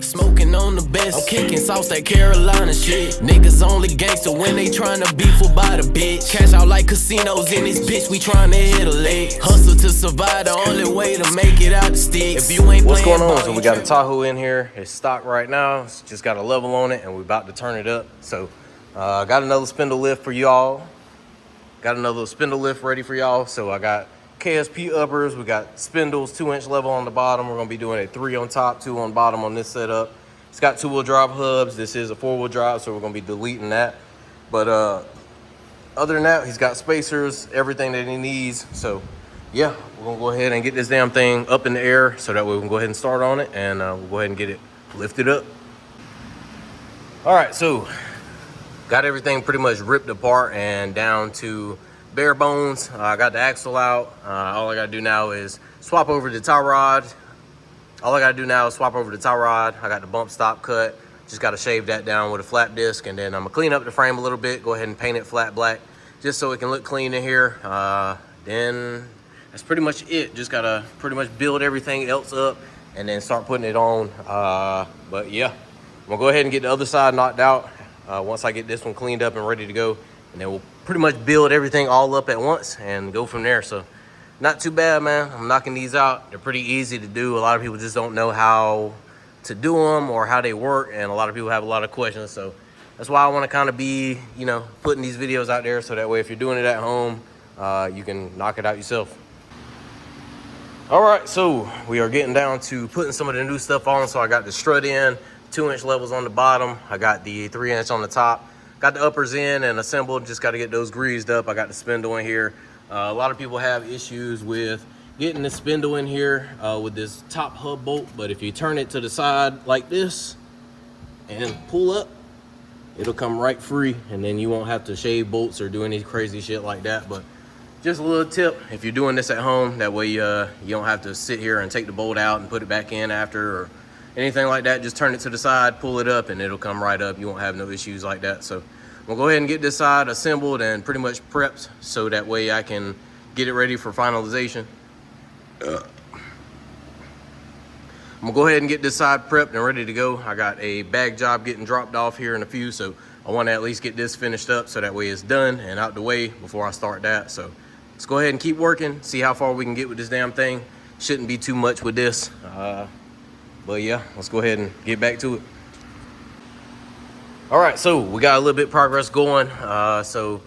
Smoking on the best, I'm kicking sauce that Carolina shit. Niggas only gangster when they tryna beef by the bitch. Cash out like casinos in this bitch, we tryna hit a lick. Hustle to survive, the only way to make it out the sticks. If you ain't what's going ball, on? So we got a Tahoe in here. It's stock right now. It's just got a level on it, and we're about to turn it up. So got another spindle lift for y'all. Got another spindle lift ready for y'all. So I got KSP uppers. We got spindles, 2-inch level on the bottom. We're gonna be doing a 3 on top, 2 on bottom on this setup. It's got 2-wheel drive hubs. This is a 4-wheel drive, so we're gonna be deleting that. But other than that, he's got spacers, everything that he needs. So yeah, we're gonna go ahead and get this damn thing up in the air so that way we can go ahead and start on it, and we'll go ahead and get it lifted up. All right, so got everything pretty much ripped apart and down to bare bones. I got the axle out. All I gotta do now is swap over the tie rod. I got the bump stop cut. Just gotta shave that down with a flat disc, and then I'm gonna clean up the frame a little bit, go ahead and paint it flat black, just so it can look clean in here. Then that's pretty much it. Just gotta pretty much build everything else up and then start putting it on. But yeah, I'm gonna go ahead and get the other side knocked out once I get this one cleaned up and ready to go, and then we'll pretty much build everything all up at once and go from there. So not too bad, man. I'm knocking these out. They're pretty easy to do. A lot of people just don't know how to do them or how they work, and a lot of people have a lot of questions. So that's why I want to kind of be, you know, putting these videos out there, so that way if you're doing it at home, you can knock it out yourself. All right, so we are getting down to putting some of the new stuff on. So I got the strut in, 2-inch levels on the bottom. I got the 3-inch on the top. Got the uppers in and assembled. Just got to get those greased up. I got the spindle in here. A lot of people have issues with getting the spindle in here with this top hub bolt, but if you turn it to the side like this and pull up, it'll come right free, and then you won't have to shave bolts or do any crazy shit like that. But just a little tip, if you're doing this at home, that way you don't have to sit here and take the bolt out and put it back in after or anything like that. Just turn it to the side, pull it up, and it'll come right up. You won't have no issues like that. So we'll go ahead and get this side assembled and pretty much prepped, so that way I can get it ready for finalization. I'm gonna go ahead and get this side prepped and ready to go. I got a bag job getting dropped off here in a few, so I want to at least get this finished up so that way it's done and out the way before I start that. So let's go ahead and keep working, see how far we can get with this damn thing. Shouldn't be too much with this, but yeah, let's go ahead and get back to it. All right, so we got a little bit of progress going. So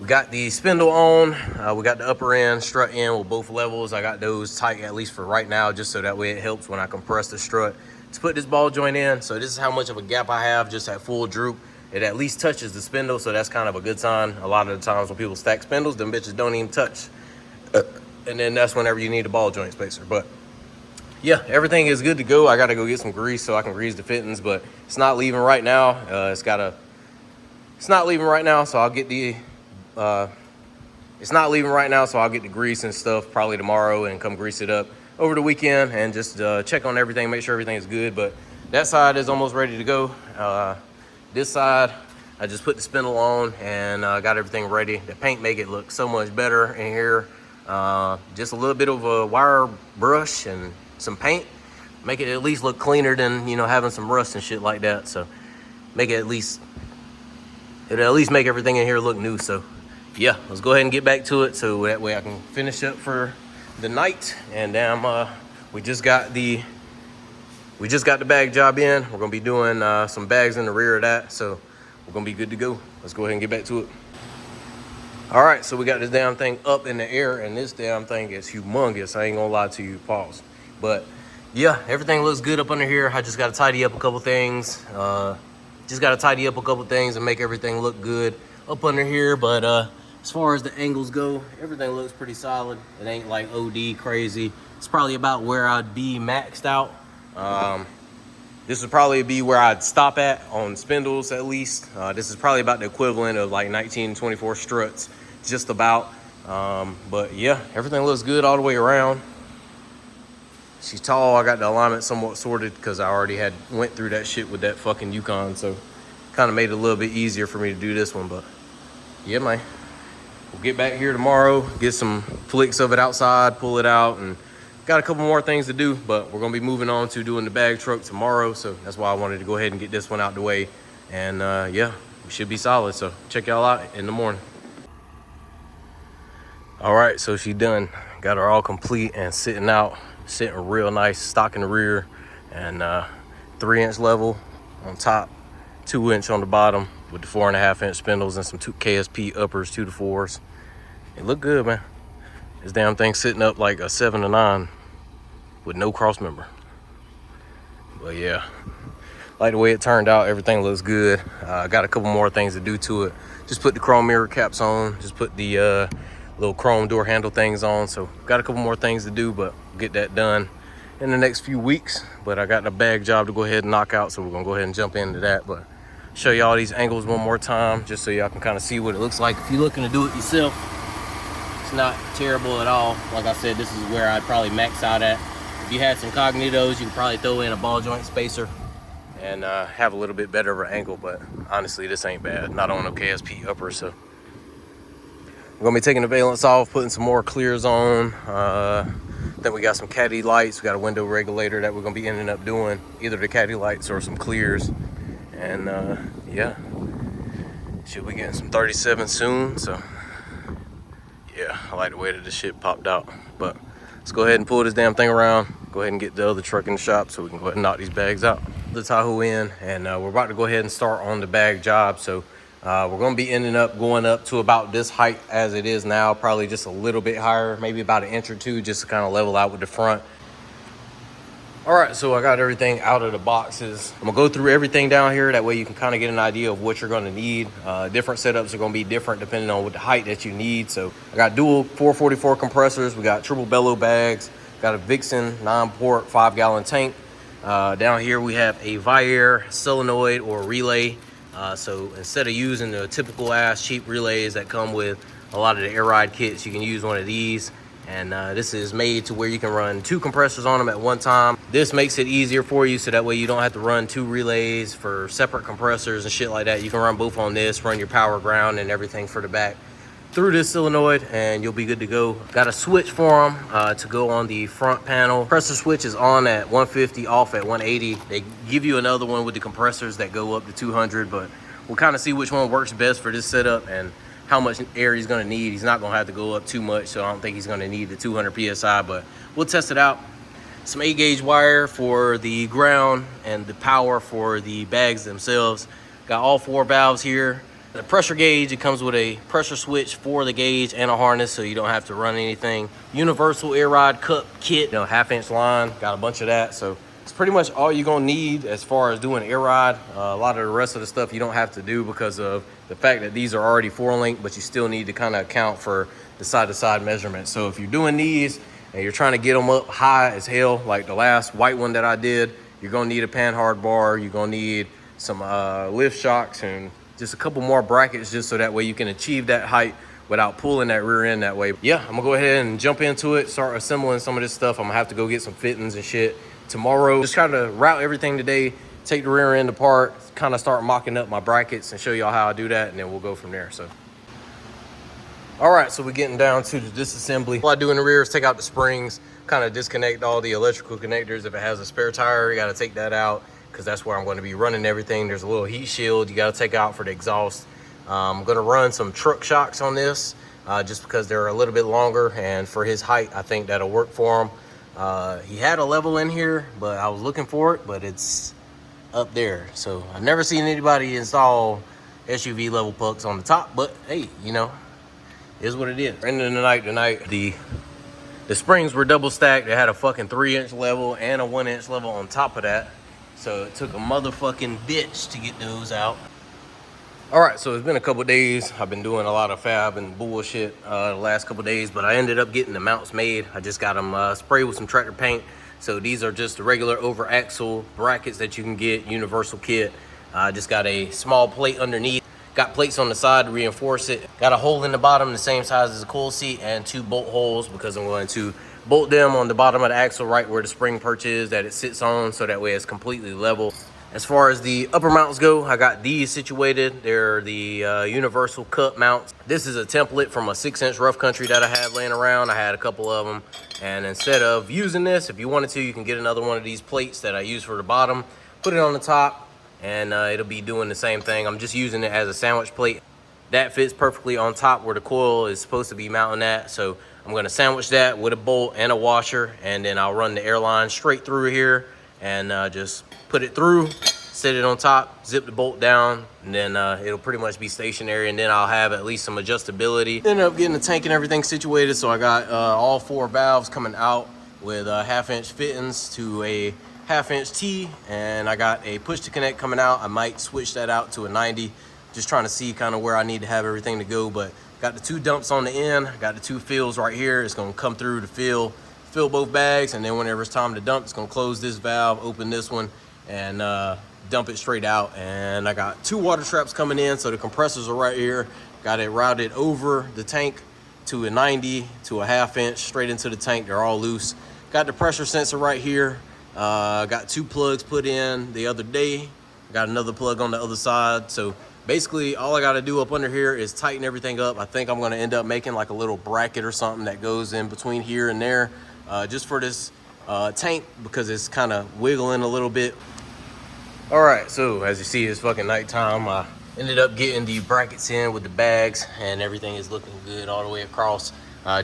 we got the spindle on, we got the upper end, strut in with both levels. I got those tight, at least for right now, just so that way it helps when I compress the strut to put this ball joint in. So this is how much of a gap I have, just at full droop. It at least touches the spindle, so that's kind of a good sign. A lot of the times when people stack spindles, them bitches don't even touch. And then that's whenever you need a ball joint spacer. But yeah, everything is good to go. I gotta go get some grease so I can grease the fittings, but it's not leaving right now. It's not leaving right now, so I'll get the grease and stuff probably tomorrow and come grease it up over the weekend and just check on everything, make sure everything is good. But that side is almost ready to go. This side, I just put the spindle on and got everything ready. The paint make it look so much better in here. Just a little bit of a wire brush and some paint, make it at least look cleaner than, you know, having some rust and shit like that. So make it it'll at least make everything in here look new. So yeah, let's go ahead and get back to it, so that way I can finish up for the night. And we just got the bag job in. We're gonna be doing some bags in the rear of that, so we're gonna be good to go. Let's go ahead and get back to it. All right, so we got this damn thing up in the air, and this damn thing is humongous. I ain't gonna lie to you, pause. But yeah, everything looks good up under here. I just gotta tidy up a couple things. And make everything look good up under here. But as far as the angles go, everything looks pretty solid. It ain't like OD crazy. It's probably about where I'd be maxed out. This would probably be where I'd stop at on spindles, at least. This is probably about the equivalent of like 1924 struts, just about. But yeah, everything looks good all the way around. She's tall. I got the alignment somewhat sorted because I already went through that shit with that fucking Yukon, so kind of made it a little bit easier for me to do this one. But yeah, man, we'll get back here tomorrow, get some flicks of it outside, pull it out, and got a couple more things to do, but we're gonna be moving on to doing the bag truck tomorrow. So that's why I wanted to go ahead and get this one out the way. And yeah, we should be solid. So check y'all out in the morning. All right, so she done. Got her all complete and sitting real nice, stock in the rear, and 3-inch level on top, 2-inch on the bottom with the 4.5-inch spindles and some KSP uppers, 2 to 4s. It look good, man. This damn thing sitting up like a 7 to 9 with no cross member. But yeah, like the way it turned out. Everything looks good. Got a couple more things to do to it. Just put the chrome mirror caps on. Just put the little chrome door handle things on. So got a couple more things to do, but we'll get that done in the next few weeks. But I got the bag job to go ahead and knock out, so we're gonna go ahead and jump into that. But show y'all these angles one more time, just so y'all can kind of see what it looks like if you're looking to do it yourself. It's not terrible at all. Like I said, this is where I'd probably max out at. If you had some cognitos, you could probably throw in a ball joint spacer and have a little bit better of an angle. But honestly, this ain't bad. Not on no KSP upper. So we're gonna be taking the valence off, putting some more clears on. Then we got some caddy lights. We got a window regulator that we're gonna be ending up doing, either the caddy lights or some clears. And yeah, should be getting some 37 soon. So yeah, I like the way that this shit popped out. But let's go ahead and pull this damn thing around. Go ahead and get the other truck in the shop so we can go ahead and knock these bags out. The Tahoe in, and we're about to go ahead and start on the bag job. So we're gonna be ending up going up to about this height as it is now, probably just a little bit higher, maybe about 1 inch or 2, just to kind of level out with the front. All right, so I got everything out of the boxes. I'm gonna go through everything down here. That way you can kind of get an idea of what you're gonna need. Different setups are gonna be different depending on what the height that you need. So I got dual 444 compressors. We got triple bellow bags. Got a Vixen 9-port 5-gallon tank. Down here we have a Viair solenoid or relay. So instead of using the typical ass cheap relays that come with a lot of the air ride kits, you can use one of these. And this is made to where you can run 2 compressors on them at one time. This makes it easier for you, so that way you don't have to run 2 relays for separate compressors and shit like that. You can run both on this, run your power ground and everything for the back through this solenoid, and you'll be good to go. Got a switch for them to go on the front panel. Compressor switch is on at 150, off at 180. They give you another one with the compressors that go up to 200, but we'll kind of see which one works best for this setup and how much air he's gonna need. He's not gonna have to go up too much, so I don't think he's gonna need the 200 PSI, but we'll test it out. Some 8-gauge wire for the ground and the power for the bags themselves. Got all 4 valves here. The pressure gauge, it comes with a pressure switch for the gauge and a harness, so you don't have to run anything. Universal air ride cup kit, 1/2-inch line, got a bunch of that. So it's pretty much all you're gonna need as far as doing air ride. A lot of the rest of the stuff you don't have to do because of the fact that these are already 4-link, but you still need to kind of account for the side-to-side measurement. So if you're doing these and you're trying to get them up high as hell, like the last white one that I did, you're gonna need a panhard bar, you're gonna need some lift shocks and just a couple more brackets, just so that way you can achieve that height without pulling that rear end that way. Yeah, I'm gonna go ahead and jump into it, start assembling some of this stuff. I'm gonna have to go get some fittings and shit tomorrow. Just try to route everything today, take the rear end apart, kind of start mocking up my brackets and show y'all how I do that, and then we'll go from there. So all right, so we're getting down to the disassembly. What I do in the rear is take out the springs, kind of disconnect all the electrical connectors. If it has a spare tire, you got to take that out, because that's where I'm going to be running everything. There's a little heat shield you got to take out for the exhaust. I'm going to run some truck shocks on this, just because they're a little bit longer, and for his height, I think that'll work for him. He had a level in here, but I was looking for it, but it's up there. So I've never seen anybody install SUV level pucks on the top, but hey, you know, is what it is. End of the night tonight, the springs were double stacked. They had a fucking 3-inch level and a 1-inch level on top of that. So it took a motherfucking bitch to get those out. All right, so it's been a couple days. I've been doing a lot of fab and bullshit the last couple days, but I ended up getting the mounts made. I just got them sprayed with some tractor paint. So these are just the regular over axle brackets that you can get, universal kit. I just got a small plate underneath. Got plates on the side to reinforce it. Got a hole in the bottom the same size as the coil seat, and 2 bolt holes, because I'm going to bolt them on the bottom of the axle right where the spring perch is that it sits on, so that way it's completely level. As far as the upper mounts go, I got these situated. They're the universal cup mounts. This is a template from a 6-inch rough country that I had laying around. I had a couple of them. And instead of using this, if you wanted to, you can get another one of these plates that I use for the bottom, put it on the top, and it'll be doing the same thing. I'm just using it as a sandwich plate. That fits perfectly on top where the coil is supposed to be mounting at. So I'm gonna sandwich that with a bolt and a washer, and then I'll run the airline straight through here and just put it through, set it on top, zip the bolt down, and then it'll pretty much be stationary, and then I'll have at least some adjustability. Ended up getting the tank and everything situated, so I got all 4 valves coming out with 1/2-inch fittings to a 1/2-inch T, and I got a push to connect coming out. I might switch that out to a 90, just trying to see kind of where I need to have everything to go, but got the 2 dumps on the end, got the 2 fills right here. It's gonna come through to fill both bags, and then whenever it's time to dump, it's gonna close this valve, open this one, and dump it straight out. And I got 2 water traps coming in, so the compressors are right here. Got it routed over the tank to a 90 to a 1/2-inch straight into the tank. They're all loose. Got the pressure sensor right here. Got 2 plugs put in the other day. Got another plug on the other side. So basically all I got to do up under here is tighten everything up. I think I'm going to end up making like a little bracket or something that goes in between here and there, just for this tank, because it's kind of wiggling a little bit. All right, so as you see, it's fucking nighttime. I ended up getting the brackets in with the bags, and everything is looking good all the way across.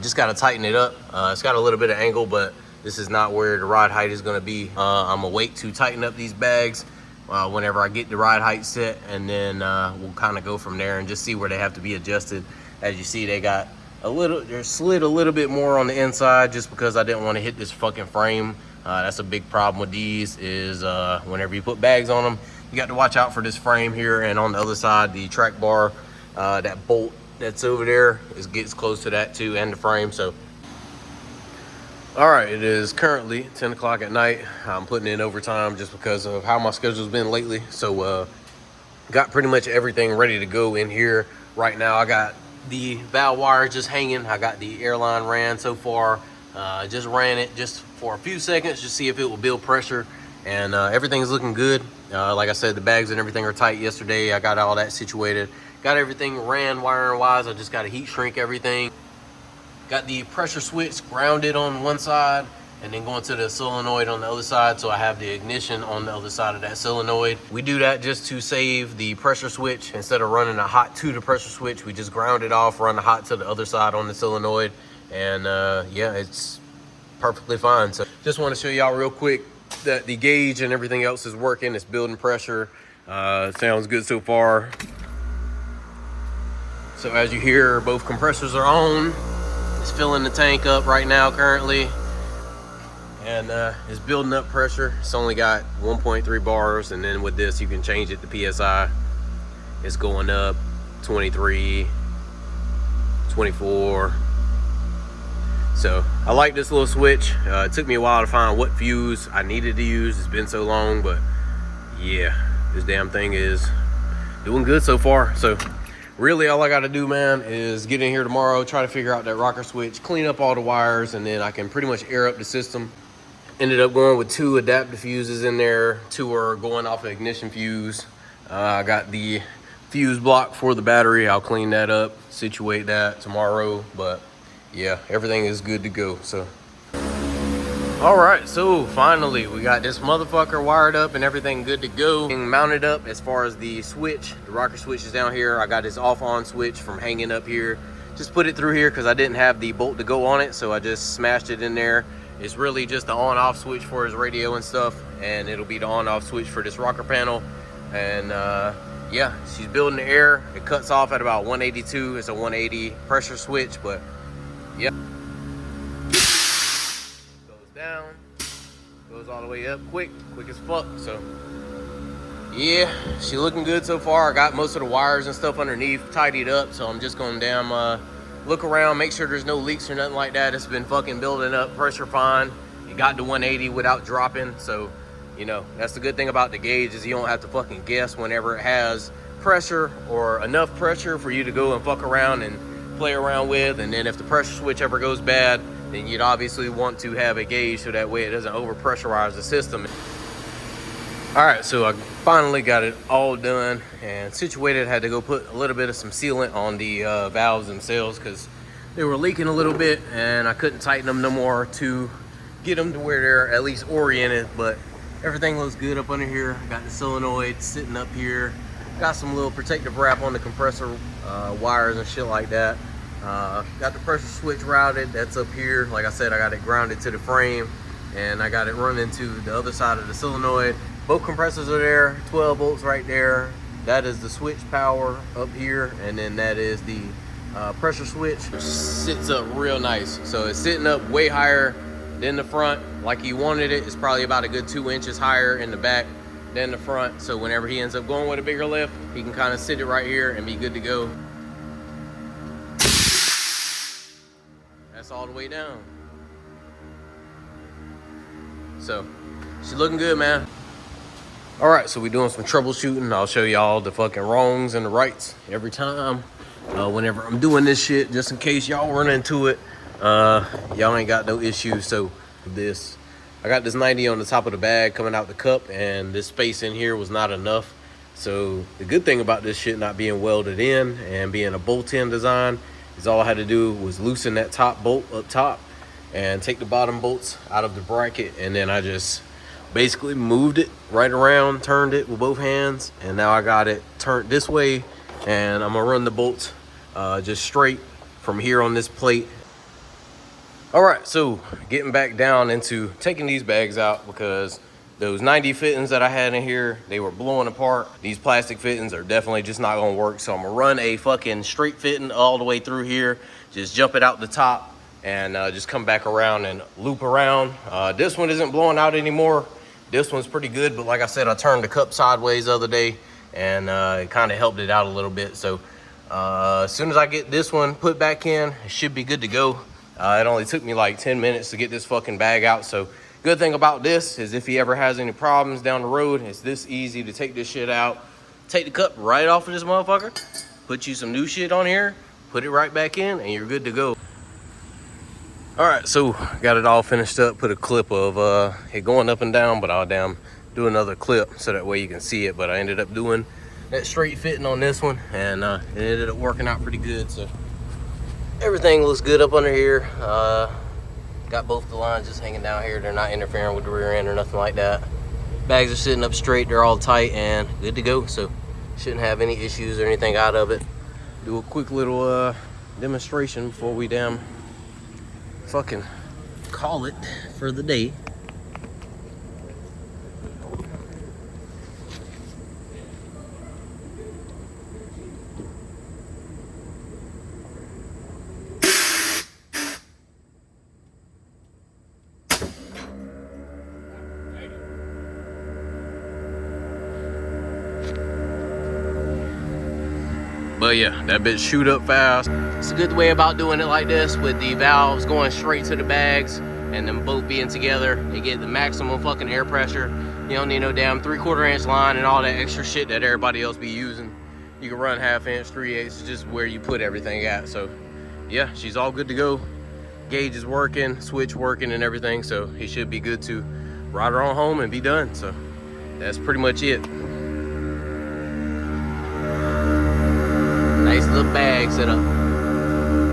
Just got to tighten it up. It's got a little bit of angle, but this is not where the rod height is going to be. I'm gonna wait to tighten up these bags whenever I get the rod height set, and then we'll kind of go from there and just see where they have to be adjusted. As you see, they're slid a little bit more on the inside, just because I didn't want to hit this fucking frame. That's a big problem with these, is whenever you put bags on them, you got to watch out for this frame here. And on the other side, the track bar, that bolt that's over there gets close to that too, and the frame. So all right, it is currently 10 o'clock at night. I'm putting in overtime just because of how my schedule's been lately. So got pretty much everything ready to go in here right now. I got the valve wire just hanging. I got the airline ran so far. Just ran it just for a few seconds to see if it will build pressure, and everything's looking good. Like I said, the bags and everything are tight yesterday. I got all that situated. Got everything ran wiring wise. I just got to heat shrink everything. Got the pressure switch grounded on one side, and then going to the solenoid on the other side, so I have the ignition on the other side of that solenoid. We do that just to save the pressure switch. Instead of running a hot to the pressure switch, we just ground it off, run the hot to the other side on the solenoid, and yeah, it's perfectly fine. So just want to show y'all real quick that the gauge and everything else is working. It's building pressure. Sounds good so far. So as you hear, both compressors are on. It's filling the tank up right now currently, and it's building up pressure. It's only got 1.3 bars, and then with this you can change it to PSI. It's going up 23, 24. So I like this little switch. It took me a while to find what fuse I needed to use. It's been so long, but yeah, this damn thing is doing good so far. So really all I got to do, man, is get in here tomorrow, try to figure out that rocker switch, clean up all the wires, and then I can pretty much air up the system. Ended up going with 2 adaptive fuses in there. 2 are going off an ignition fuse. I got the fuse block for the battery. I'll clean that up, situate that tomorrow, but yeah, everything is good to go. So all right, so finally we got this motherfucker wired up and everything good to go and mounted up. As far as the switch, the rocker switch is down here. I got this off on switch from hanging up here. Just put it through here because I didn't have the bolt to go on it, so I just smashed it in there. It's really just the on off switch for his radio and stuff, and it'll be the on off switch for this rocker panel. And yeah, she's building the air. It cuts off at about 182. It's a 180 pressure switch, but yeah, goes down, goes all the way up quick as fuck. So yeah, she looking good so far. I got most of the wires and stuff underneath tidied up, so I'm just gonna look around, make sure there's no leaks or nothing like that. It's been fucking building up pressure fine. It got to 180 without dropping, so you know, that's the good thing about the gauge, is you don't have to fucking guess whenever it has pressure or enough pressure for you to go and fuck around and play around with. And then if the pressure switch ever goes bad, then you'd obviously want to have a gauge so that way it doesn't over pressurize the system. All right, so I finally got it all done and situated. Had to go put a little bit of some sealant on the valves themselves because they were leaking a little bit and I couldn't tighten them no more to get them to where they're at least oriented. But everything looks good up under here. Got the solenoid sitting up here. Got some little protective wrap on the compressor wires and shit like that. Got the pressure switch routed. That's up here. Like I said, I got it grounded to the frame and I got it running to the other side of the solenoid. Both compressors are there, 12 volts right there. That is the switch power up here, and then that is the pressure switch. Sits up real nice. So it's sitting up way higher than the front, like you wanted it. It's probably about a good 2 inches higher in the back than the front. So whenever he ends up going with a bigger lift, he can kind of sit it right here and be good to go. That's all the way down. So she's looking good, man. All right, so we're doing some troubleshooting. I'll show y'all the fucking wrongs and the rights every time. Whenever I'm doing this shit, just in case y'all run into it, y'all ain't got no issues. So this, I got this 90 on the top of the bag coming out the cup, and this space in here was not enough. So the good thing about this shit not being welded in and being a bolt-in design is all I had to do was loosen that top bolt up top and take the bottom bolts out of the bracket, and then I just basically moved it right around, turned it with both hands, and now I got it turned this way, and I'm gonna run the bolts just straight from here on this plate. All right, so getting back down into taking these bags out, because those 90 fittings that I had in here, they were blowing apart. These plastic fittings are definitely just not gonna work, so I'm gonna run a fucking straight fitting all the way through here, just jump it out the top, and just come back around and loop around. This one isn't blowing out anymore. This one's pretty good, but like I said, I turned the cup sideways the other day, and it kind of helped it out a little bit. So as soon as I get this one put back in, it should be good to go. It only took me like 10 minutes to get this fucking bag out. So good thing about this is if he ever has any problems down the road, it's this easy to take this shit out, take the cup right off of this motherfucker, put you some new shit on here, put it right back in, and you're good to go. All right, so got it all finished up. Put a clip of it going up and down, but I'll do another clip so that way you can see it. But I ended up doing that straight fitting on this one, and it ended up working out pretty good. So everything looks good up under here. Got both the lines just hanging down here. They're not interfering with the rear end or nothing like that. Bags are sitting up straight. They're all tight and good to go. So shouldn't have any issues or anything out of it. Do a quick little demonstration before we fucking call it for the day. But yeah, that bitch shoot up fast. It's a good way about doing it like this, with the valves going straight to the bags and them both being together. You get the maximum fucking air pressure. You don't need no damn 3/4 inch line and all that extra shit that everybody else be using. You can run 1/2 inch, 3/8, just where you put everything at. So yeah, she's all good to go. Gauge is working, switch working and everything. So he should be good to ride her on home and be done. So that's pretty much it. Nice little bag set up.